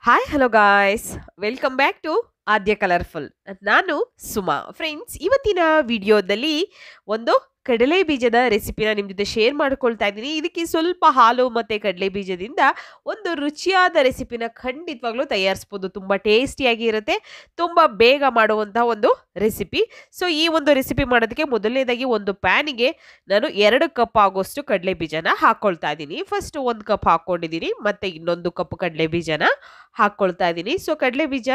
Hi hello guys welcome back to Aadya colourful. ನಾನು Suma. Friends, ಇವತ್ತಿನ ವಿಡಿಯೋದಲ್ಲಿ ಒಂದು ಕಡಲೆ ಬೀಜದ ರೆಸಿಪಿನ ನಿಮ್ಮ ಜೊತೆ ಶೇರ್ ಮಾಡ್ಕೊಳ್ತಾ ಇದ್ದೀನಿ. ಇದಕ್ಕೆ ಸ್ವಲ್ಪ ಹಾಲು ಮತ್ತು ಕಡಲೆ ಬೀಜದಿಂದ ಒಂದು ರುಚಿಯಾದ ರೆಸಿಪಿನ ಖಂಡಿತವಾಗ್ಲೂ ತಯಾರಿಸ್ಬೋದು. ತುಂಬ ಟೇಸ್ಟಿಯಾಗಿ ಇರುತ್ತೆ, ತುಂಬ ಬೇಗ ಮಾಡುವಂತಹ ಒಂದು ರೆಸಿಪಿ. ಸೊ ಈ ಒಂದು ರೆಸಿಪಿ ಮಾಡೋದಕ್ಕೆ ಮೊದಲನೇದಾಗಿ ಒಂದು ಪ್ಯಾನಿಗೆ ನಾನು 2 ಕಪ್ ಆಗೋಷ್ಟು ಕಡಲೆ ಬೀಜನ ಹಾಕ್ಕೊಳ್ತಾ ಇದ್ದೀನಿ. ಫಸ್ಟ್ 1 ಕಪ್ ಹಾಕ್ಕೊಂಡಿದ್ದೀನಿ, ಮತ್ತು ಇನ್ನೊಂದು ಕಪ್ ಕಡಲೆ ಬೀಜನ ಹಾಕ್ಕೊಳ್ತಾ ಇದ್ದೀನಿ. ಸೊ ಕಡಲೆ ಬೀಜ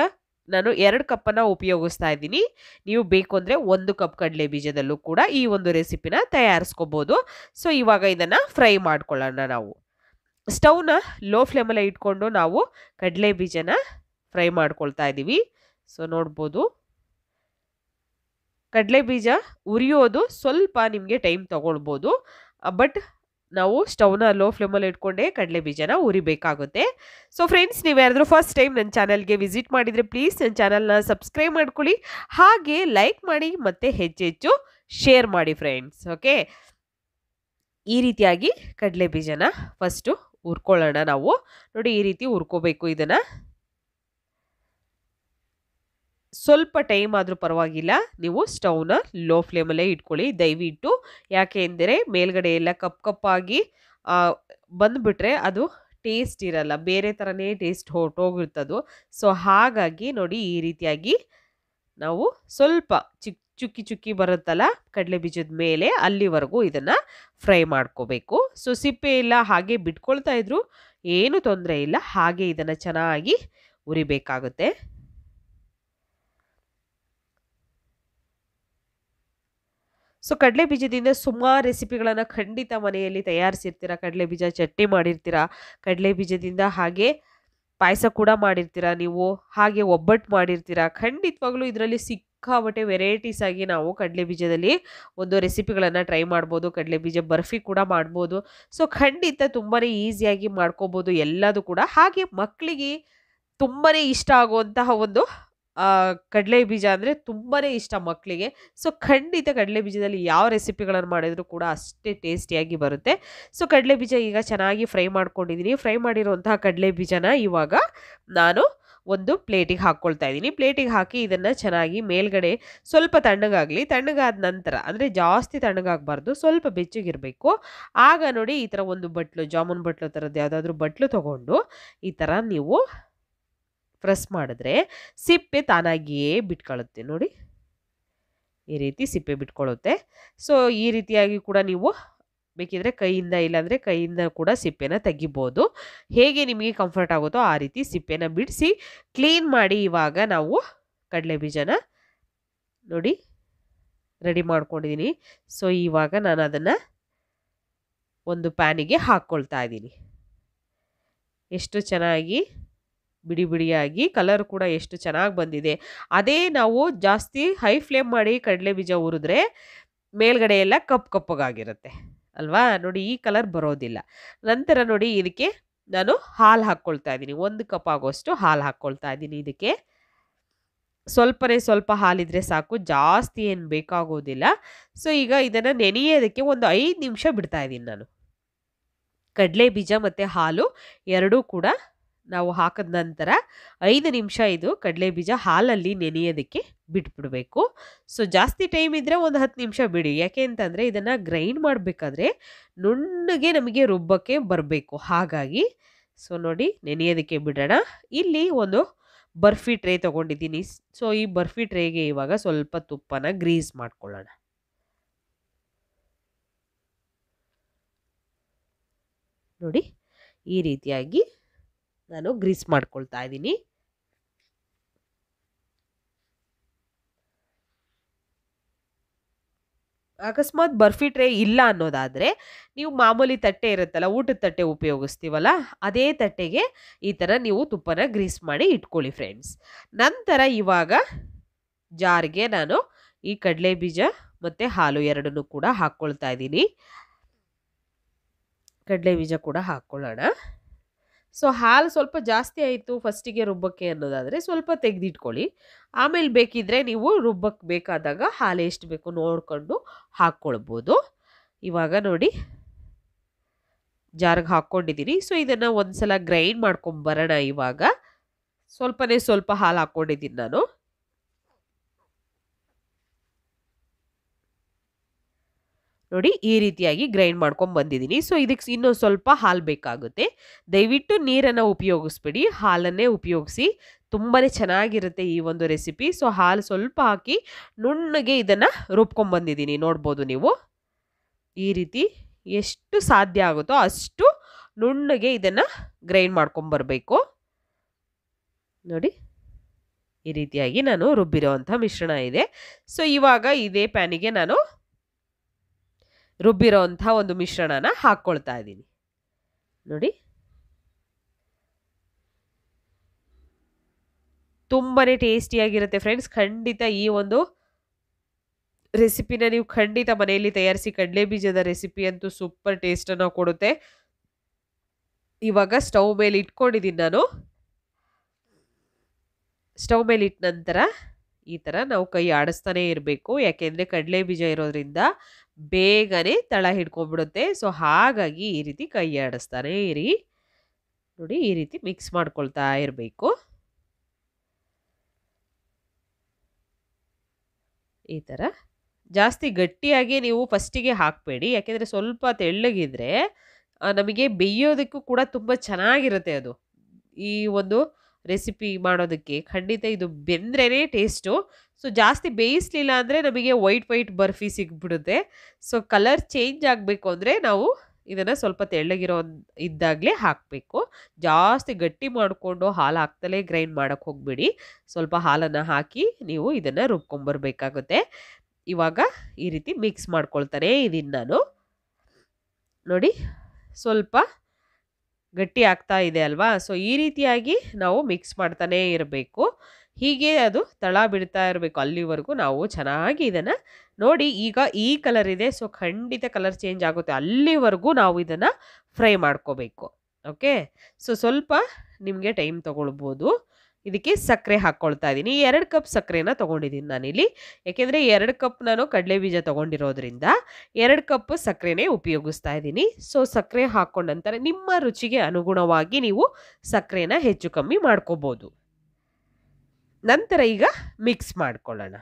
ನಾನು 2 ಕಪ್ಪನ್ನು ಉಪಯೋಗಿಸ್ತಾ ಇದ್ದೀನಿ. ನೀವು ಬೇಕು ಅಂದರೆ 1 ಕಪ್ ಕಡಲೆ ಬೀಜದಲ್ಲೂ ಕೂಡ ಈ ಒಂದು ರೆಸಿಪಿನ ತಯಾರಿಸ್ಕೋಬೋದು. ಸೊ ಇವಾಗ ಇದನ್ನು ಫ್ರೈ ಮಾಡ್ಕೊಳ್ಳೋಣ. ನಾವು ಸ್ಟವ್ನ ಲೋ ಫ್ಲೇಮಲ್ಲೇ ಇಟ್ಕೊಂಡು ನಾವು ಕಡಲೆ ಬೀಜನ ಫ್ರೈ ಮಾಡ್ಕೊಳ್ತಾ ಇದ್ದೀವಿ. ಸೊ ನೋಡ್ಬೋದು, ಕಡಲೆ ಬೀಜ ಉರಿಯೋದು ಸ್ವಲ್ಪ ನಿಮಗೆ ಟೈಮ್ ತಗೊಳ್ಬೋದು, ಬಟ್ ನಾವು ಸ್ಟವ್ನ ಲೋ ಫ್ಲೇಮಲ್ಲಿ ಇಟ್ಕೊಂಡೇ ಕಡಲೆ ಬೀಜನ ಉರಿಬೇಕಾಗುತ್ತೆ. ಸೊ ಫ್ರೆಂಡ್ಸ್, ನೀವು ಯಾರಾದರೂ ಫಸ್ಟ್ ಟೈಮ್ ನನ್ನ ಚಾನಲ್ಗೆ ವಿಸಿಟ್ ಮಾಡಿದರೆ ಪ್ಲೀಸ್ ನನ್ನ ಚಾನಲ್ನ ಸಬ್ಸ್ಕ್ರೈಬ್ ಮಾಡ್ಕೊಳ್ಳಿ, ಹಾಗೆ ಲೈಕ್ ಮಾಡಿ ಮತ್ತು ಹೆಚ್ಚೆಚ್ಚು ಶೇರ್ ಮಾಡಿ ಫ್ರೆಂಡ್ಸ್. ಓಕೆ, ಈ ರೀತಿಯಾಗಿ ಕಡಲೆ ಬೀಜನ ಫಸ್ಟು ಹುರ್ಕೊಳ್ಳೋಣ. ನಾವು ನೋಡಿ, ಈ ರೀತಿ ಹುರ್ಕೋಬೇಕು. ಇದನ್ನು ಸ್ವಲ್ಪ ಟೈಮ್ ಆದರೂ ಪರವಾಗಿಲ್ಲ, ನೀವು ಸ್ಟವ್ನ ಲೋ ಫ್ಲೇಮಲ್ಲೇ ಇಟ್ಕೊಳ್ಳಿ ದಯವಿಟ್ಟು. ಯಾಕೆ ಅಂದರೆ ಮೇಲ್ಗಡೆ ಎಲ್ಲ ಕಪ್ಪಾಗಿ ಬಂದುಬಿಟ್ರೆ ಅದು ಟೇಸ್ಟ್ ಇರಲ್ಲ, ಬೇರೆ ಥರನೇ ಟೇಸ್ಟ್ ಹೊರಟೋಗಿರ್ತದು. ಸೊ ಹಾಗಾಗಿ ನೋಡಿ, ಈ ರೀತಿಯಾಗಿ ನಾವು ಸ್ವಲ್ಪ ಚುಕ್ಕಿ ಬರುತ್ತಲ್ಲ ಕಡಲೆ ಬೀಜದ ಮೇಲೆ, ಅಲ್ಲಿವರೆಗೂ ಇದನ್ನು ಫ್ರೈ ಮಾಡ್ಕೋಬೇಕು. ಸೊ ಸಿಪ್ಪೆ ಎಲ್ಲ ಹಾಗೆ ಬಿಟ್ಕೊಳ್ತಾ ಇದ್ರು ಏನೂ ತೊಂದರೆ ಇಲ್ಲ, ಹಾಗೆ ಇದನ್ನು ಚೆನ್ನಾಗಿ ಉರಿಬೇಕಾಗುತ್ತೆ. ಸೊ ಕಡಲೆ ಬೀಜದಿಂದ ಸುಮಾರು ರೆಸಿಪಿಗಳನ್ನು ಖಂಡಿತ ಮನೆಯಲ್ಲಿ ತಯಾರಿಸಿರ್ತೀರ. ಕಡಲೆ ಬೀಜ ಚಟ್ನಿ ಮಾಡಿರ್ತೀರ, ಕಡಲೆ ಬೀಜದಿಂದ ಹಾಗೆ ಪಾಯಸ ಕೂಡ ಮಾಡಿರ್ತೀರ ನೀವು, ಹಾಗೆ ಒಬ್ಬಟ್ಟು ಮಾಡಿರ್ತೀರ. ಖಂಡಿತವಾಗ್ಲೂ ಇದರಲ್ಲಿ ಸಿಕ್ಕಾಬಟ್ಟೆ ವೆರೈಟೀಸ್ ಆಗಿ ನಾವು ಕಡಲೆ ಬೀಜದಲ್ಲಿ ಒಂದು ರೆಸಿಪಿಗಳನ್ನು ಟ್ರೈ ಮಾಡ್ಬೋದು. ಕಡಲೆ ಬೀಜ ಬರ್ಫಿ ಕೂಡ ಮಾಡ್ಬೋದು. ಸೊ ಖಂಡಿತ ತುಂಬಾ ಈಸಿಯಾಗಿ ಮಾಡ್ಕೋಬೋದು ಎಲ್ಲದೂ ಕೂಡ. ಹಾಗೆ ಮಕ್ಕಳಿಗೆ ತುಂಬಾ ಇಷ್ಟ ಆಗುವಂತಹ ಒಂದು ಕಡಲೆ ಬೀಜ ಅಂದರೆ ತುಂಬಾ ಇಷ್ಟ ಮಕ್ಕಳಿಗೆ. ಸೊ ಖಂಡಿತ ಕಡಲೆ ಬೀಜದಲ್ಲಿ ಯಾವ ರೆಸಿಪಿಗಳನ್ನು ಮಾಡಿದರೂ ಕೂಡ ಅಷ್ಟೇ ಟೇಸ್ಟಿಯಾಗಿ ಬರುತ್ತೆ. ಸೊ ಕಡಲೆ ಬೀಜ ಈಗ ಚೆನ್ನಾಗಿ ಫ್ರೈ ಮಾಡ್ಕೊಂಡಿದ್ದೀನಿ. ಫ್ರೈ ಮಾಡಿರುವಂತಹ ಕಡಲೆ ಬೀಜನ ಇವಾಗ ನಾನು ಒಂದು ಪ್ಲೇಟಿಗೆ ಹಾಕ್ಕೊಳ್ತಾ ಇದ್ದೀನಿ. ಪ್ಲೇಟಿಗೆ ಹಾಕಿ ಇದನ್ನು ಚೆನ್ನಾಗಿ ಮೇಲ್ಗಡೆ ಸ್ವಲ್ಪ ತಣ್ಣಗಾಗಲಿ. ತಣ್ಣಗಾದ ನಂತರ, ಅಂದರೆ ಜಾಸ್ತಿ ತಣ್ಣಗಾಗಬಾರ್ದು, ಸ್ವಲ್ಪ ಬೆಚ್ಚಗಿರಬೇಕು. ಆಗ ನೋಡಿ, ಈ ಥರ ಒಂದು ಬಟ್ಲು, ಜಾಮೂನ್ ಬಟ್ಲು ಥರದ್ದು ಯಾವುದಾದ್ರೂ ಬಟ್ಲು ತೊಗೊಂಡು ಈ ಥರ ನೀವು ಪ್ರೆಸ್ ಮಾಡಿದ್ರೆ ಸಿಪ್ಪೆ ತಾನಾಗಿಯೇ ಬಿಟ್ಕೊಳ್ಳುತ್ತೆ. ನೋಡಿ, ಈ ರೀತಿ ಸಿಪ್ಪೆ ಬಿಟ್ಕೊಳ್ಳುತ್ತೆ. ಸೊ ಈ ರೀತಿಯಾಗಿ ಕೂಡ ನೀವು ಬೇಕಿದ್ರೆ ಕೈಯಿಂದ, ಇಲ್ಲಾಂದರೆ ಕೈಯಿಂದ ಕೂಡ ಸಿಪ್ಪೆನ ತೆಗಿಬೋದು. ಹೇಗೆ ನಿಮಗೆ ಕಂಫರ್ಟ್ ಆಗುತ್ತೋ ಆ ರೀತಿ ಸಿಪ್ಪೆನ ಬಿಡಿಸಿ ಕ್ಲೀನ್ ಮಾಡಿ ಇವಾಗ ನಾವು ಕಡಲೆ ಬೀಜನ ನೋಡಿ ರೆಡಿ ಮಾಡ್ಕೊಂಡಿದ್ದೀನಿ. ಸೊ ಇವಾಗ ನಾನು ಅದನ್ನು ಒಂದು ಪ್ಯಾನಿಗೆ ಹಾಕ್ಕೊಳ್ತಾ ಇದ್ದೀನಿ. ಎಷ್ಟು ಚೆನ್ನಾಗಿ ಬಿಡಿ ಬಿಡಿಯಾಗಿ, ಕಲರ್ ಕೂಡ ಎಷ್ಟು ಚೆನ್ನಾಗಿ ಬಂದಿದೆ. ಅದೇ ನಾವು ಜಾಸ್ತಿ ಹೈ ಫ್ಲೇಮ್ ಮಾಡಿ ಕಡಲೆ ಬೀಜ ಹುರಿದ್ರೆ ಮೇಲ್ಗಡೆ ಎಲ್ಲ ಕಪ್ಪಗಾಗಿರುತ್ತೆ ಅಲ್ವಾ. ನೋಡಿ, ಈ ಕಲರ್ ಬರೋದಿಲ್ಲ. ನಂತರ ನೋಡಿ, ಇದಕ್ಕೆ ನಾನು ಹಾಲು ಹಾಕ್ಕೊಳ್ತಾ ಇದ್ದೀನಿ. 1 ಕಪ್ ಆಗೋಷ್ಟು ಹಾಲು ಹಾಕ್ಕೊಳ್ತಾ ಇದ್ದೀನಿ. ಇದಕ್ಕೆ ಸ್ವಲ್ಪ ಹಾಲಿದ್ರೆ ಸಾಕು, ಜಾಸ್ತಿ ಏನು ಬೇಕಾಗೋದಿಲ್ಲ. ಸೊ ಈಗ ಇದನ್ನು ನೆನೆಯೋದಕ್ಕೆ ಒಂದು 5 ನಿಮಿಷ ಬಿಡ್ತಾ ಇದ್ದೀನಿ ನಾನು. ಕಡಲೆ ಬೀಜ ಮತ್ತು ಹಾಲು ಎರಡೂ ಕೂಡ ನಾವು ಹಾಕಿದ ನಂತರ 5 ನಿಮಿಷ ಇದು ಕಡಲೆ ಬೀಜ ಹಾಲಲ್ಲಿ ನೆನೆಯೋದಕ್ಕೆ ಬಿಟ್ಬಿಡಬೇಕು. ಸೊ ಜಾಸ್ತಿ ಟೈಮ್ ಇದ್ದರೆ ಒಂದು 10 ನಿಮಿಷ ಬಿಡಿ. ಯಾಕೆ ಅಂತಂದರೆ ಇದನ್ನು ಗ್ರೈಂಡ್ ಮಾಡಬೇಕಾದ್ರೆ ನುಣ್ಣಗೆ ನಮಗೆ ರುಬ್ಬಕ್ಕೆ ಬರಬೇಕು. ಹಾಗಾಗಿ ಸೊ ನೋಡಿ, ನೆನೆಯೋದಕ್ಕೆ ಬಿಡೋಣ. ಇಲ್ಲಿ ಒಂದು ಬರ್ಫಿ ಟ್ರೇ ತೊಗೊಂಡಿದ್ದೀನಿ. ಸೊ ಈ ಬರ್ಫಿ ಟ್ರೇಗೆ ಇವಾಗ ಸ್ವಲ್ಪ ತುಪ್ಪನ ಗ್ರೀಸ್ ಮಾಡ್ಕೊಳ್ಳೋಣ. ನೋಡಿ, ಈ ರೀತಿಯಾಗಿ ನಾನು ಗ್ರೀಸ್ ಮಾಡ್ಕೊಳ್ತಾ ಇದ್ದೀನಿ. ಅಕಸ್ಮಾತ್ ಬರ್ಫಿ ಟ್ರೇ ಇಲ್ಲ ಅನ್ನೋದಾದರೆ ನೀವು ಮಾಮೂಲಿ ತಟ್ಟೆ ಇರುತ್ತಲ್ಲ, ಊಟದ ತಟ್ಟೆ ಉಪಯೋಗಿಸ್ತೀವಲ್ಲ, ಅದೇ ತಟ್ಟೆಗೆ ಈ ಥರ ನೀವು ತುಪ್ಪನ ಗ್ರೀಸ್ ಮಾಡಿ ಇಟ್ಕೊಳ್ಳಿ ಫ್ರೆಂಡ್ಸ್. ನಂತರ ಇವಾಗ ಜಾರ್ಗೆ ನಾನು ಈ ಕಡಲೆ ಬೀಜ ಮತ್ತು ಹಾಲು ಎರಡನ್ನೂ ಕೂಡ ಹಾಕ್ಕೊಳ್ತಾ ಇದ್ದೀನಿ. ಕಡಲೆ ಬೀಜ ಕೂಡ ಹಾಕ್ಕೊಳ್ಳೋಣ. ಸೊ ಹಾಲು ಸ್ವಲ್ಪ ಜಾಸ್ತಿ ಆಯಿತು ಫಸ್ಟಿಗೆ ರುಬ್ಬಕ್ಕೆ ಅನ್ನೋದಾದರೆ ಸ್ವಲ್ಪ ತೆಗೆದಿಟ್ಕೊಳ್ಳಿ. ಆಮೇಲೆ ಬೇಕಿದ್ದರೆ ನೀವು ರುಬ್ಬಕ್ಕೆ ಬೇಕಾದಾಗ ಹಾಲು ಎಷ್ಟು ಬೇಕು ನೋಡಿಕೊಂಡು ಹಾಕ್ಕೊಳ್ಬೋದು. ಇವಾಗ ನೋಡಿ, ಜಾರ್ಗೆ ಹಾಕ್ಕೊಂಡಿದ್ದೀನಿ. ಸೊ ಇದನ್ನು ಒಂದು ಸಲ ಗ್ರೈಂಡ್ ಮಾಡ್ಕೊಂಬರೋಣ ಇವಾಗ. ಸ್ವಲ್ಪನೇ ಸ್ವಲ್ಪ ಹಾಲು ಹಾಕ್ಕೊಂಡಿದ್ದೀನಿ ನಾನು. ನೋಡಿ ಈ ರೀತಿಯಾಗಿ ಗ್ರೈಂಡ್ ಮಾಡ್ಕೊಂಡು ಬಂದಿದ್ದೀನಿ. ಸೊ ಇದಕ್ಕೆ ಇನ್ನೊಂದು ಸ್ವಲ್ಪ ಹಾಲು ಬೇಕಾಗುತ್ತೆ. ದಯವಿಟ್ಟು ನೀರನ್ನು ಉಪಯೋಗಿಸ್ಬೇಡಿ, ಹಾಲನ್ನೇ ಉಪಯೋಗಿಸಿ. ತುಂಬಾ ಚೆನ್ನಾಗಿರುತ್ತೆ ಈ ಒಂದು ರೆಸಿಪಿ. ಸೊ ಹಾಲು ಸ್ವಲ್ಪ ಹಾಕಿ ನುಣ್ಣಗೆ ಇದನ್ನು ರುಬ್ಕೊಂಡ್ಬಂದಿದ್ದೀನಿ. ನೋಡ್ಬೋದು ನೀವು ಈ ರೀತಿ ಎಷ್ಟು ಸಾಧ್ಯ ಆಗುತ್ತೋ ಅಷ್ಟು ನುಣ್ಣಗೆ ಇದನ್ನು ಗ್ರೈಂಡ್ ಮಾಡ್ಕೊಂಬರ್ಬೇಕು. ನೋಡಿ ಈ ರೀತಿಯಾಗಿ ನಾನು ರುಬ್ಬಿರೋವಂಥ ಮಿಶ್ರಣ ಇದೆ. ಸೊ ಇವಾಗ ಇದೇ ಪ್ಯಾನಿಗೆ ನಾನು ರುಬ್ಬಿರೋವಂಥ ಒಂದು ಮಿಶ್ರಣನ ಹಾಕ್ಕೊಳ್ತಾ ಇದ್ದೀನಿ. ನೋಡಿ ತುಂಬಾನೇ ಟೇಸ್ಟಿಯಾಗಿರುತ್ತೆ ಫ್ರೆಂಡ್ಸ್. ಖಂಡಿತ ಈ ಒಂದು ರೆಸಿಪಿನ ನೀವು ಖಂಡಿತ ಮನೆಯಲ್ಲಿ ತಯಾರಿಸಿ. ಕಡಲೆ ಬೀಜದ ರೆಸಿಪಿ ಅಂತೂ ಸೂಪರ್ ಟೇಸ್ಟನ್ನು ಕೊಡುತ್ತೆ. ಇವಾಗ ಸ್ಟವ್ ಮೇಲೆ ಇಟ್ಕೊಂಡಿದ್ದೀನಿ ನಾನು. ಸ್ಟವ್ ಮೇಲೆ ಇಟ್ಟ ನಂತರ ಈ ಥರ ನಾವು ಕೈ ಆಡಿಸ್ತಾನೆ ಇರಬೇಕು. ಯಾಕೆಂದರೆ ಕಡಲೆ ಬೀಜ ಇರೋದ್ರಿಂದ ಬೇಗನೆ ತಳ ಹಿಡ್ಕೊಂಡ್ಬಿಡುತ್ತೆ. ಸೊ ಹಾಗಾಗಿ ಈ ರೀತಿ ಕೈ ಆಡಿಸ್ತಾನೆ ಇರಿ. ನೋಡಿ ಈ ರೀತಿ ಮಿಕ್ಸ್ ಮಾಡ್ಕೊಳ್ತಾ ಇರಬೇಕು. ಈ ಥರ ಜಾಸ್ತಿ ಗಟ್ಟಿಯಾಗಿ ನೀವು ಫಸ್ಟಿಗೆ ಹಾಕಬೇಡಿ. ಯಾಕೆಂದರೆ ಸ್ವಲ್ಪ ತೆಳ್ಳಗಿದ್ರೆ ನಮಗೆ ಬೇಯೋದಕ್ಕೂ ಕೂಡ ತುಂಬ ಚೆನ್ನಾಗಿರುತ್ತೆ ಅದು. ಈ ಒಂದು ರೆಸಿಪಿ ಮಾಡೋದಕ್ಕೆ ಖಂಡಿತ ಇದು ಬೆಂದ್ರೇ ಟೇಸ್ಟು. ಸೊ ಜಾಸ್ತಿ ಬೇಯಿಸಲಿಲ್ಲ ಅಂದರೆ ನಮಗೆ ವೈಟ್ ಬರ್ಫಿ ಸಿಗ್ಬಿಡುತ್ತೆ. ಸೊ ಕಲರ್ ಚೇಂಜ್ ಆಗಬೇಕು ಅಂದರೆ ನಾವು ಇದನ್ನು ಸ್ವಲ್ಪ ತೆಳ್ಳಗಿರೋ ಇದ್ದಾಗಲೇ ಹಾಕಬೇಕು. ಜಾಸ್ತಿ ಗಟ್ಟಿ ಮಾಡಿಕೊಂಡು ಹಾಲು ಹಾಕ್ತಲೇ ಗ್ರೈಂಡ್ ಮಾಡೋಕ್ಕೆ ಹೋಗಬೇಡಿ. ಸ್ವಲ್ಪ ಹಾಲನ್ನು ಹಾಕಿ ನೀವು ಇದನ್ನು ರುಬ್ಕೊಂಬರ್ಬೇಕಾಗುತ್ತೆ. ಇವಾಗ ಈ ರೀತಿ ಮಿಕ್ಸ್ ಮಾಡ್ಕೊಳ್ತಾನೆ ಇದೀನಿ ನಾನು. ನೋಡಿ ಸ್ವಲ್ಪ ಗಟ್ಟಿ ಆಗ್ತಾ ಇದೆ ಅಲ್ವಾ. ಸೊ ಈ ರೀತಿಯಾಗಿ ನಾವು ಮಿಕ್ಸ್ ಮಾಡ್ತಾನೇ ಇರಬೇಕು. ಹೀಗೆ ಅದು ತಳ ಬಿಡ್ತಾ ಇರಬೇಕು ಅಲ್ಲಿವರೆಗೂ ನಾವು ಚೆನ್ನಾಗಿ ಇದನ್ನು ನೋಡಿ. ಈಗ ಈ ಕಲರ್ ಇದೆ. ಸೊ ಖಂಡಿತ ಕಲರ್ ಚೇಂಜ್ ಆಗುತ್ತೆ. ಅಲ್ಲಿವರೆಗೂ ನಾವು ಇದನ್ನು ಫ್ರೈ ಮಾಡ್ಕೋಬೇಕು. ಓಕೆ. ಸೊ ಸ್ವಲ್ಪ ನಿಮಗೆ ಟೈಮ್ ತೊಗೊಳ್ಬೋದು. ಇದಕ್ಕೆ ಸಕ್ಕರೆ ಹಾಕ್ಕೊಳ್ತಾ ಇದ್ದೀನಿ. 2 ಕಪ್ ಸಕ್ಕರೆನ ತೊಗೊಂಡಿದ್ದೀನಿ ನಾನಿಲ್ಲಿ. ಯಾಕೆಂದರೆ 2 ಕಪ್ ನಾನು ಕಡಲೆ ಬೀಜ ತೊಗೊಂಡಿರೋದ್ರಿಂದ 2 ಕಪ್ ಸಕ್ಕರೆನೇ ಉಪಯೋಗಿಸ್ತಾ ಇದ್ದೀನಿ. ಸೊ ಸಕ್ಕರೆ ಹಾಕ್ಕೊಂಡ ನಂತರ ನಿಮ್ಮ ರುಚಿಗೆ ಅನುಗುಣವಾಗಿ ನೀವು ಸಕ್ಕರೆನ ಹೆಚ್ಚು ಕಮ್ಮಿ ಮಾಡ್ಕೋಬೋದು. ನಂತರ ಈಗ ಮಿಕ್ಸ್ ಮಾಡ್ಕೊಳ್ಳೋಣ.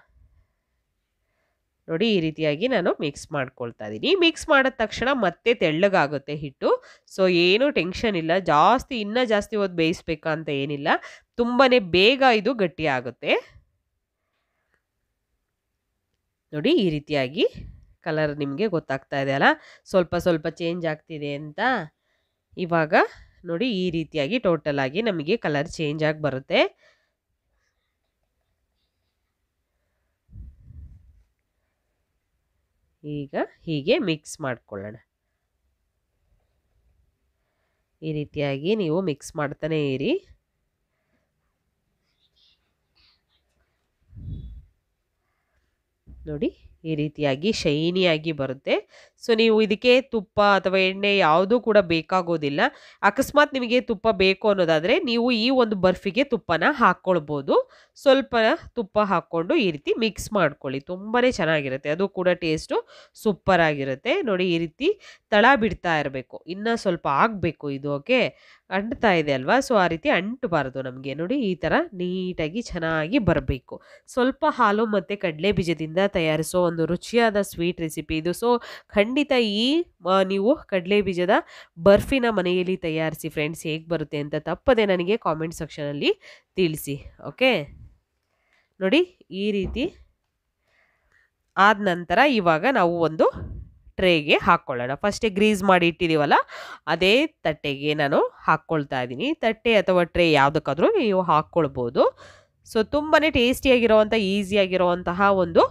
ನೋಡಿ ಈ ರೀತಿಯಾಗಿ ನಾನು ಮಿಕ್ಸ್ ಮಾಡ್ಕೊಳ್ತಾ ಇದ್ದೀನಿ. ಮಿಕ್ಸ್ ಮಾಡಿದ ತಕ್ಷಣ ಮತ್ತೆ ತೆಳ್ಳಗಾಗುತ್ತೆ ಹಿಟ್ಟು. ಸೊ ಏನು ಟೆನ್ಷನ್ ಇಲ್ಲ. ಇನ್ನೂ ಜಾಸ್ತಿ ಹೊತ್ತು ಬೇಯಿಸ್ಬೇಕಂತ ಏನಿಲ್ಲ. ತುಂಬಾ ಬೇಗ ಇದು ಗಟ್ಟಿ ಆಗುತ್ತೆ. ನೋಡಿ ಈ ರೀತಿಯಾಗಿ ಕಲರ್ ನಿಮಗೆ ಗೊತ್ತಾಗ್ತಾ ಇದೆ ಅಲ್ಲ, ಸ್ವಲ್ಪ ಚೇಂಜ್ ಆಗ್ತಿದೆ ಅಂತ. ಇವಾಗ ನೋಡಿ ಈ ರೀತಿಯಾಗಿ ಟೋಟಲ್ ಆಗಿ ನಮಗೆ ಕಲರ್ ಚೇಂಜ್ ಆಗಿ ಬರುತ್ತೆ. ಈಗ ಹೀಗೆ ಮಿಕ್ಸ್ ಮಾಡ್ಕೊಳ್ಳೋಣ. ಈ ರೀತಿಯಾಗಿ ನೀವು ಮಿಕ್ಸ್ ಮಾಡ್ತಾನೆ ಇರಿ. ನೋಡಿ ಈ ರೀತಿಯಾಗಿ ಶೈನಿಯಾಗಿ ಬರುತ್ತೆ. ಸೊ ನೀವು ಇದಕ್ಕೆ ತುಪ್ಪ ಅಥವಾ ಎಣ್ಣೆ ಯಾವುದೂ ಕೂಡ ಬೇಕಾಗೋದಿಲ್ಲ. ಅಕಸ್ಮಾತ್ ನಿಮಗೆ ತುಪ್ಪ ಬೇಕು ಅನ್ನೋದಾದರೆ ನೀವು ಈ ಒಂದು ಬರ್ಫಿಗೆ ತುಪ್ಪನ ಹಾಕ್ಕೊಳ್ಬೋದು. ಸ್ವಲ್ಪ ತುಪ್ಪ ಹಾಕ್ಕೊಂಡು ಈ ರೀತಿ ಮಿಕ್ಸ್ ಮಾಡ್ಕೊಳ್ಳಿ. ತುಂಬಾ ಚೆನ್ನಾಗಿರುತ್ತೆ. ಅದು ಕೂಡ ಟೇಸ್ಟು ಸೂಪರ್ ಆಗಿರುತ್ತೆ. ನೋಡಿ ಈ ರೀತಿ ತಳ ಬಿಡ್ತಾ ಇರಬೇಕು. ಇನ್ನೂ ಸ್ವಲ್ಪ ಆಗಬೇಕು ಇದು. ಓಕೆ. ಅಂಟ್ತಾ ಇದೆ ಅಲ್ವಾ. ಸೊ ಆ ರೀತಿ ಅಂಟಬಾರ್ದು ನಮಗೆ. ನೋಡಿ ಈ ಥರ ನೀಟಾಗಿ ಚೆನ್ನಾಗಿ ಬರಬೇಕು. ಸ್ವಲ್ಪ ಹಾಲು ಮತ್ತು ಕಡಲೆ ಬೀಜದಿಂದ ತಯಾರಿಸೋ ಒಂದು ರುಚಿಯಾದ ಸ್ವೀಟ್ ರೆಸಿಪಿ ಇದು. ಸೊ ಖಂಡಿತ ನೀವು ಕಡಲೆ ಬೀಜದ ಬರ್ಫಿನ ಮನೆಯಲ್ಲಿ ತಯಾರಿಸಿ ಫ್ರೆಂಡ್ಸ್. ಹೇಗೆ ಬರುತ್ತೆ ಅಂತ ತಪ್ಪದೆ ನನಗೆ ಕಾಮೆಂಟ್ ಸೆಕ್ಷನಲ್ಲಿ ತಿಳಿಸಿ. ಓಕೆ. ನೋಡಿ ಈ ರೀತಿ ಆದ ನಂತರ ಇವಾಗ ನಾವು ಒಂದು ಟ್ರೇಗೆ ಹಾಕ್ಕೊಳ್ಳೋಣ. ಫಸ್ಟೇ ಗ್ರೀಸ್ ಮಾಡಿ ಇಟ್ಟಿದ್ದೀವಲ್ಲ ಅದೇ ತಟ್ಟೆಗೆ ನಾನು ಹಾಕ್ಕೊಳ್ತಾ ಇದ್ದೀನಿ. ತಟ್ಟೆ ಅಥವಾ ಟ್ರೇ ಯಾವುದಕ್ಕಾದರೂ ನೀವು ಹಾಕ್ಕೊಳ್ಬೋದು. ಸೊ ತುಂಬಾ ಟೇಸ್ಟಿಯಾಗಿರೋವಂಥ ಈಸಿಯಾಗಿರೋವಂತಹ ಒಂದು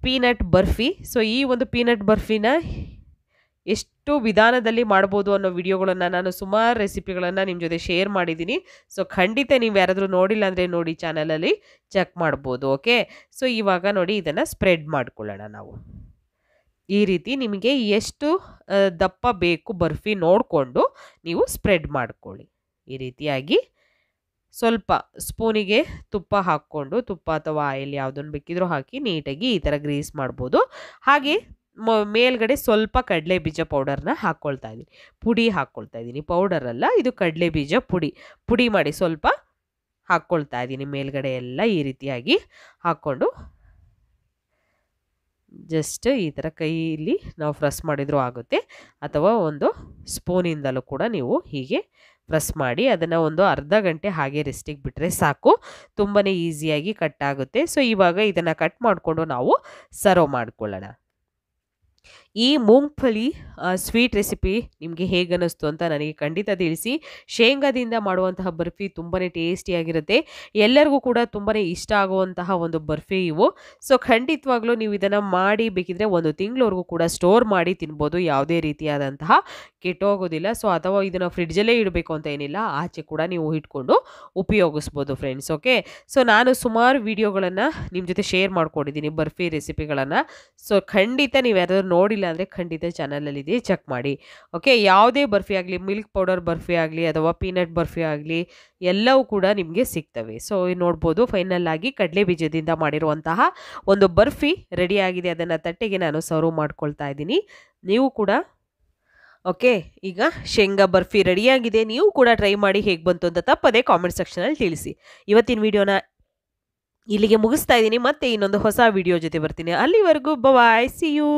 ಪೀನಟ್ ಬರ್ಫಿ. ಸೊ ಈ ಒಂದು ಪೀನಟ್ ಬರ್ಫಿನ ಎಷ್ಟು ವಿಧಾನದಲ್ಲಿ ಮಾಡ್ಬೋದು ಅನ್ನೋ ವಿಡಿಯೋಗಳನ್ನು ನಾನು ಸುಮಾರು ರೆಸಿಪಿಗಳನ್ನು ನಿಮ್ಮ ಜೊತೆ ಶೇರ್ ಮಾಡಿದ್ದೀನಿ. ಸೊ ಖಂಡಿತ ನೀವು ಯಾರಾದರೂ ನೋಡಿಲ್ಲ ಅಂದರೆ ನೋಡಿ, ಚಾನಲಲ್ಲಿ ಚೆಕ್ ಮಾಡ್ಬೋದು. ಓಕೆ. ಸೊ ಇವಾಗ ನೋಡಿ ಇದನ್ನು ಸ್ಪ್ರೆಡ್ ಮಾಡ್ಕೊಳ್ಳೋಣ ನಾವು. ಈ ರೀತಿ ನಿಮಗೆ ಎಷ್ಟು ದಪ್ಪ ಬೇಕು ಬರ್ಫಿ ನೋಡಿಕೊಂಡು ನೀವು ಸ್ಪ್ರೆಡ್ ಮಾಡ್ಕೊಳ್ಳಿ. ಈ ರೀತಿಯಾಗಿ ಸ್ವಲ್ಪ ಸ್ಪೂನಿಗೆ ತುಪ್ಪ ಹಾಕ್ಕೊಂಡು, ತುಪ್ಪ ಅಥವಾ ಆಯಿಲ್ ಯಾವುದನ್ನು ಬೇಕಿದ್ರೂ ಹಾಕಿ ನೀಟಾಗಿ ಈ ಥರ ಗ್ರೀಸ್ ಮಾಡ್ಬೋದು. ಹಾಗೆ ಮೇಲ್ಗಡೆ ಸ್ವಲ್ಪ ಕಡಲೆ ಬೀಜ ಪೌಡರ್ನ ಹಾಕ್ಕೊಳ್ತಾ ಇದ್ದೀನಿ. ಪುಡಿ ಹಾಕ್ಕೊಳ್ತಾ ಇದ್ದೀನಿ. ಪೌಡರ್ ಅಲ್ಲ, ಇದು ಕಡಲೆ ಬೀಜ ಪುಡಿ ಮಾಡಿ ಸ್ವಲ್ಪ ಹಾಕ್ಕೊಳ್ತಾ ಇದ್ದೀನಿ ಮೇಲ್ಗಡೆ ಎಲ್ಲ ಈ ರೀತಿಯಾಗಿ ಹಾಕ್ಕೊಂಡು ಜಸ್ಟ್ ಈ ಥರ ಕೈಯಲ್ಲಿ ನಾವು ಪ್ರೆಸ್ ಮಾಡಿದರೂ ಆಗುತ್ತೆ, ಅಥವಾ ಒಂದು ಸ್ಪೂನಿಂದಲೂ ಕೂಡ ನೀವು ಹೀಗೆ ಪ್ರೆಸ್ ಮಾಡಿ ಅದನ್ನು ಒಂದು ಅರ್ಧ ಗಂಟೆ ಹಾಗೆ ರೆಸ್ಟಿಗೆ ಬಿಟ್ಟರೆ ಸಾಕು. ತುಂಬಾ ಈಸಿಯಾಗಿ ಕಟ್ ಆಗುತ್ತೆ. ಸೊ ಇವಾಗ ಇದನ್ನು ಕಟ್ ಮಾಡಿಕೊಂಡು ನಾವು ಸರ್ವ್ ಮಾಡ್ಕೊಳ್ಳೋಣ. ಈ ಮೂಂಗ್ಫಲಿ ಸ್ವೀಟ್ ರೆಸಿಪಿ ನಿಮಗೆ ಹೇಗೆ ಅನ್ನಿಸ್ತು ಅಂತ ನನಗೆ ಖಂಡಿತ ತಿಳಿಸಿ. ಶೇಂಗಾದಿಂದ ಮಾಡುವಂತಹ ಬರ್ಫಿ ತುಂಬಾ ಟೇಸ್ಟಿಯಾಗಿರುತ್ತೆ. ಎಲ್ಲರಿಗೂ ಕೂಡ ತುಂಬಾ ಇಷ್ಟ ಆಗುವಂತಹ ಒಂದು ಬರ್ಫಿ ಇವು. ಸೊ ಖಂಡಿತವಾಗ್ಲೂ ನೀವು ಇದನ್ನು ಮಾಡಿ ಬೇಕಿದ್ರೆ ಒಂದು ತಿಂಗಳವರೆಗೂ ಕೂಡ ಸ್ಟೋರ್ ಮಾಡಿ ತಿನ್ಬೋದು. ಯಾವುದೇ ರೀತಿಯಾದಂತಹ ಕೆಟ್ಟೋಗೋದಿಲ್ಲ. ಸೊ ಅಥವಾ ಇದನ್ನು ಫ್ರಿಡ್ಜಲ್ಲೇ ಇಡಬೇಕು ಅಂತ ಏನಿಲ್ಲ, ಆಚೆ ಕೂಡ ನೀವು ಇಟ್ಕೊಂಡು ಉಪಯೋಗಿಸ್ಬೋದು ಫ್ರೆಂಡ್ಸ್. ಓಕೆ, ಸೊ ನಾನು ಸುಮಾರು ವಿಡಿಯೋಗಳನ್ನು ನಿಮ್ಮ ಜೊತೆ ಶೇರ್ ಮಾಡ್ಕೊಂಡಿದ್ದೀನಿ ಬರ್ಫಿ ರೆಸಿಪಿಗಳನ್ನು. ಸೊ ಖಂಡಿತ ನೀವು ಯಾರಾದರೂ ನೋಡಿಲ್ಲ ಅಂದರೆ ಖಂಡಿತ ಚಾನಲಲ್ಲಿದೆ, ಚೆಕ್ ಮಾಡಿ. ಓಕೆ, ಯಾವುದೇ ಬರ್ಫಿ ಆಗಲಿ, ಮಿಲ್ಕ್ ಪೌಡರ್ ಬರ್ಫಿ ಆಗಲಿ ಅಥವಾ ಪೀನಟ್ ಬರ್ಫಿ ಆಗಲಿ ಎಲ್ಲವೂ ಕೂಡ ನಿಮಗೆ ಸಿಗ್ತವೆ. ಸೊ ನೋಡ್ಬೋದು ಫೈನಲ್ ಆಗಿ ಕಡಲೆ ಬೀಜದಿಂದ ಮಾಡಿರುವಂತಹ ಒಂದು ಬರ್ಫಿ ರೆಡಿಯಾಗಿದೆ. ಅದನ್ನು ತಟ್ಟೆಗೆ ನಾನು ಸರ್ವ್ ಮಾಡ್ಕೊಳ್ತಾ ಇದ್ದೀನಿ. ನೀವು ಕೂಡ ಓಕೆ, ಈಗ ಶೇಂಗಾ ಬರ್ಫಿ ರೆಡಿಯಾಗಿದೆ. ನೀವು ಕೂಡ ಟ್ರೈ ಮಾಡಿ ಹೇಗೆ ಬಂತು ಅಂತ ತಪ್ಪದೆ ಕಾಮೆಂಟ್ ಸೆಕ್ಷನಲ್ಲಿ ತಿಳಿಸಿ. ಇವತ್ತಿನ ವಿಡಿಯೋನ ಇಲ್ಲಿಗೆ ಮುಗಿಸ್ತಾ ಇದ್ದೀನಿ. ಮತ್ತೆ ಇನ್ನೊಂದು ಹೊಸ ವಿಡಿಯೋ ಜೊತೆ ಬರ್ತೀನಿ. ಅಲ್ಲಿವರೆಗೂ ಬಾಯ್, ಸಿ ಯು.